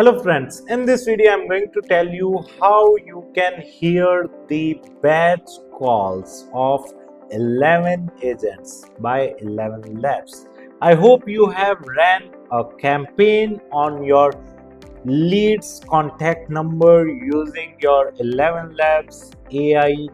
Hello friends, in this video I'm going to tell you how you can hear the batch calls of 11 agents by ElevenLabs. I hope you have ran a campaign on your leads contact number using your ElevenLabs AI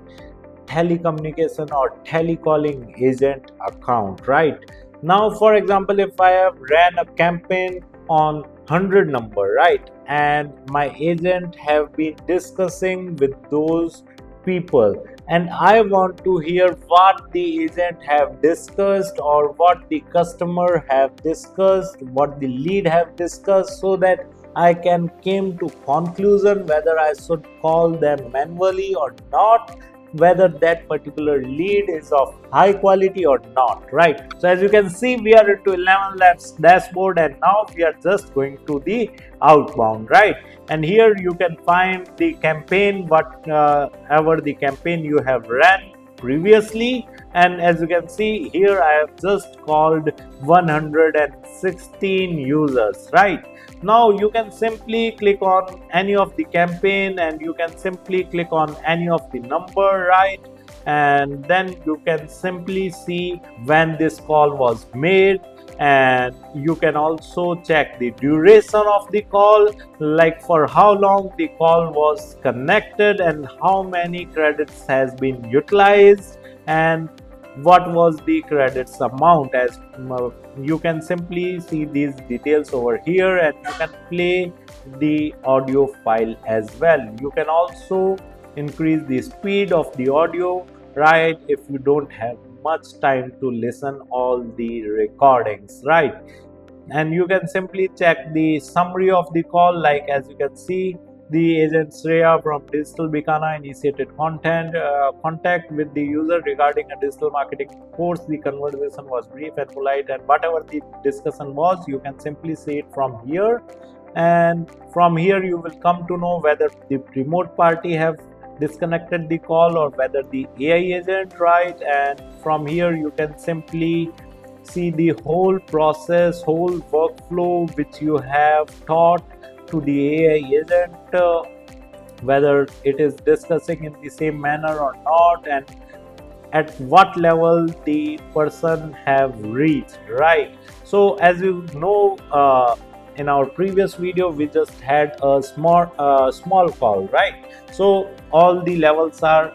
telecommunication or telecalling agent account, right? Now for example, if I have ran a campaign on 100 number, right, and my agent have been discussing with those people, and I want to hear what the agent have discussed or what the customer have discussed, what the lead have discussed, so that I can came to conclusion whether I should call them manually or not, whether that particular lead is of high quality or not, right? So as you can see, we are into ElevenLabs dashboard, and now we are just going to the outbound, right? And here you can find the campaign, whatever the campaign you have ran previously. And as you can see here, I have just called 116 users, right? Now you can simply click on any of the campaign and you can simply click on any of the number, right? And then you can simply see when this call was made, and you can also check the duration of the call, like for how long the call was connected and how many credits has been utilized and what was the credits amount. As you can simply see these details over here, and you can play the audio file as well. You can also increase the speed of the audio, right, if you don't have much time to listen all the recordings, right? And you can simply check the summary of the call, like as you can see, the agent Shreya from Digital Bikana initiated contact with the user regarding a digital marketing course. The conversation was brief and polite, and whatever the discussion was, you can simply see it from here. And from here you will come to know whether the remote party have disconnected the call or whether the AI agent, right? And from here you can simply see the whole process, whole workflow which you have taught to the AI agent, whether it is discussing in the same manner or not, and at what level the person have reached, right? So as you know, in our previous video we just had a small call, right? So all the levels are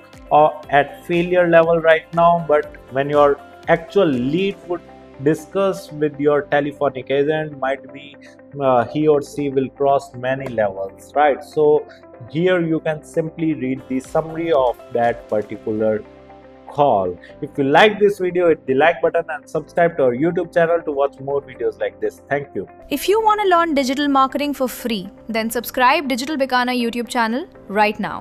at failure level right now, but when your actual lead would discuss with your telephonic agent, might be he or she will cross many levels, right? So here you can simply read the summary of that particular call. If you like this video, hit the like button and subscribe to our YouTube channel to watch more videos like this. Thank you. If you want to learn digital marketing for free, then subscribe Digital Bikana YouTube channel right now.